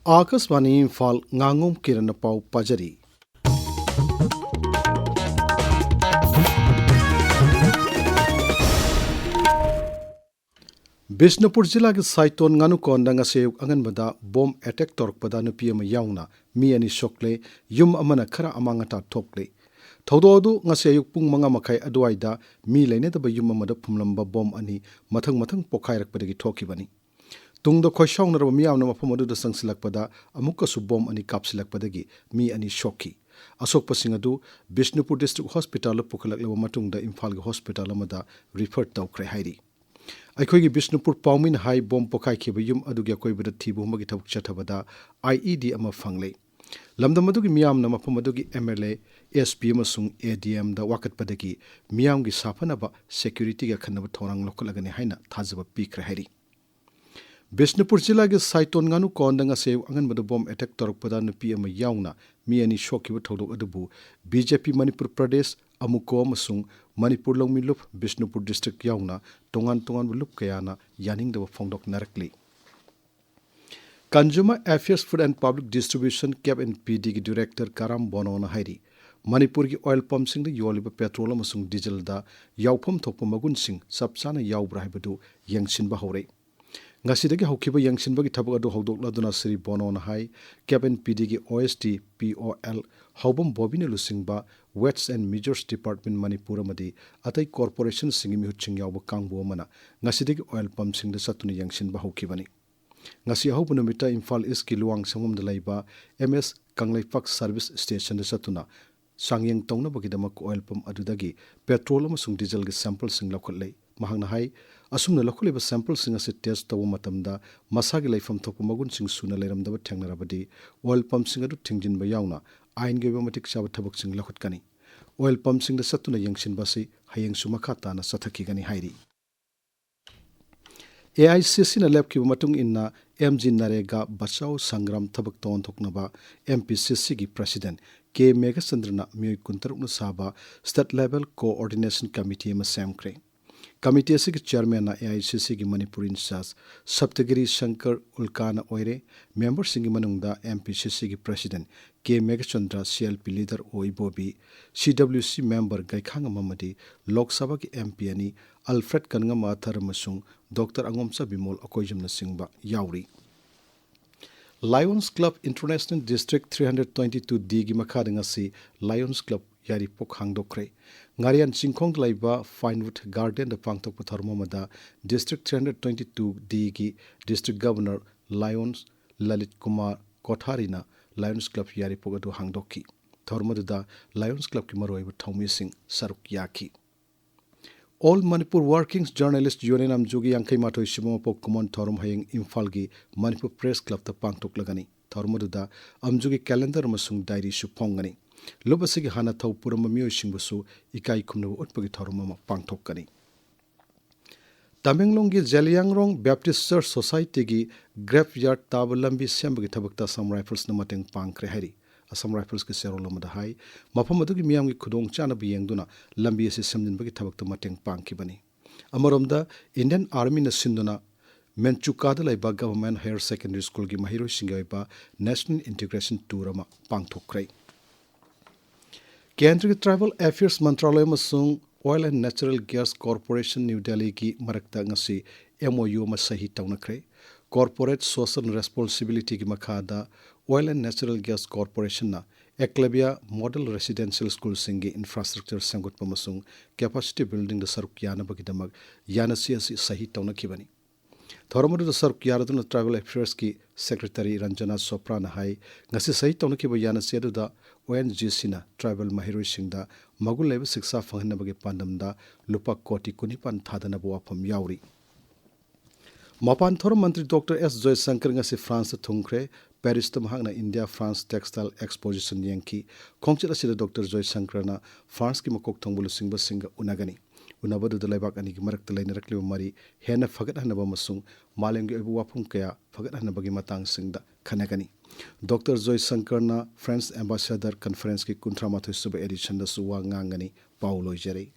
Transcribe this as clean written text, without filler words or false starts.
Akashvani Imphal ngangom kiran pau pajari Bishnupur जिला के साइटोन गानु कोंडंगा से अंगनबदा बॉम्ब अटैक तोरकपदा नुपी अमा यावना मी अनि सोकले युम अमना खरा अमांगता थोकले थौदोदु ngase ayuk pung manga makai adwaida mi leinedaba yum amada phumlamba bom ani mathang mathang pokhairakpadagi thokibani tungdo khoishawnaraba miyamna mafam adu da sangsilakpada amukka su bom ani kapsilakpadagi mi ani shoki asokpasing adu Bishnupur district hospital pukalaklaba matungda Imphal ge hospital amada refer tawkhre hairi अखोई बिष्णुपुर पाउमिन हाई bomb पोखाइखिब युम अदुगी अकोइबदा थिबु मगी थबक चथबदा आईईडी अमा फंगले लमदम अदुगी मियामना मफम अदुगी एमएलए एसपी अमसुंग एडीएम दा वाकतपदगी मियामगी साफनबा सिक्योरिटी गा खनब थोरंग लोकलगने हाइना थाजब पीख्रे हैरी बिष्णुपुर जिला के साइटोन गानु कोंडंगा से अंगनबद बॉम्ब अटैक तोरकपदा नुपी अमा यावना मी अनि शोकिब थौदोक अदुबु बीजेपी मणिपुर प्रदेश अमुको अमसुंग मणिपुर लौमिलुप बिष्णुपुर डिस्ट्रिक्ट यावना तोंगान तोंगान लुप कयाना यानिंगदब फोंदोक नरकली consumer affairs food and public distribution CAF and PD की डायरेक्टर कराम बोनोना हाइरी मणिपुर की ऑयल पंप सिंग योलिब पेट्रोल अमसुंग डीजल दा यावफम थोप मगुन सिंग सबसाना यावब्रा हाइबदु यंगसिनबा हौरे ngasi haukiba yangsinbagi thabak adu hawdokladuna Sri Bonon hai Cabin PD gi OST POL haubam bobine lusingba Wets and Measures Department Manipur amadi atai corporation singi mi huching yawba kangbo mana ngasi oil pump sing da satuni yangsinba haukibani ngasi haubunu mita Imphal East ki luang sangum da laiba MS Kanglaipak Service Station da satuna sangyang tongna bagidamak oil pump adudagi petrol amasung diesel gi sample sing lokhotlei mahangna hai asumna lokholiba sample singa se test tawu matamda masagi laifam thopu magun sing suna leiramdaba thengnarabadi oil pump singa du thingjin ba yauna ain ge matik chaba thabak sing lokhotkani oil pump sing da satuna yangsin basi hayeng suma khata na sathaki gani hairi AICC na lab ki matung inna MG Narega Bachao Sangram thabak ton thoknaba MPCC gi president K Megasandrana miyoi kuntarukna saba state level coordination committee ma samkre Committee से chairman na AICC की Manipur Insas Saptagiri Shankar Ulkana Oire member singi manungda MPCC की president K Megachandra CLP leader Oi Bobi CWC member Gaikhang Mamadi Lok Sabha की MP ani Alfred Kananga Mathar Masung Dr. Angomsa Bimol Akoijamna Singba Yauri Lions Club International District 322D की मखादंगा से Lions Club यारी पोक हांगदोक्रे ngarian chingkhong laiba Finewood Garden da pangtok patharmamada District 322D ki District Governor Lions Lalit Kumar Kotharina Lions Club yari pogadu hangdokki thormaduda Lions Club ki maroiba thaumi sing saruk yaki All Manipur Workings Journalist Union amjugi yankai matoi shimo pok kumon thorum hayeng Imphal gi Manipur Press Club ta pangtok lagani thormaduda amjugi calendar masung diary su phongani Lobasigi hana thau purama miyo singbusu ikai kumnabu utpagi thorumama pangthokani Tamenglong gi Zeliangrong Baptist Church Society gi Graveyard Tabalambi sembagi thabakta Assam Rifles na mateng pangkre hari Assam Rifles ki serolamada hai mafamadu gi miyam gi khudong chana bi yengduna lambi ase semjinbagi thabakta mateng pangkibani Amaromda Indian Army na sinduna Menchukada laiba Government Higher Secondary School gi mahiro singaiba National Integration Tour ama pangthokrai केंद्रीय tribal affairs मंत्रालय मसुंग oil and natural gas corporation New Delhi की मरकता ngasi MOU ma sahi tawnakre corporate social responsibility ki makhada oil and natural gas corporation na Eklabia model residential school singi infrastructure sangut pamasung capacity building the saruk yana bagidamag yana si sahi tawnakibani Thoromadu the saruk yaradun tribal affairs ki secretary Ranjana Sopra na hai ngasi sahi tawnakiba yana sedu da ONGC na tribal mahiroi singda magul leba siksa phangna bagi pandamda lupa koti kunipan thadana bo afam yauri Mapan Thor Mantri Dr. S. Joy Shankar ngasi France thungkre Paris to mahangna India France Textile Exposition yanki khongchila sida Dr. Joy Shankar na France ki makok thongbulu singba singa unagani unabadu da laibak ani gi marak talaina rakliba mari hena fagat hanaba masung malengi ebu wapum kaya fagat hanaba gi matang singda khanagani Dr. Joy Shankar na France Ambassador Conference ki kuntramathoi suba edition da suwa ngangani Paulo Jerry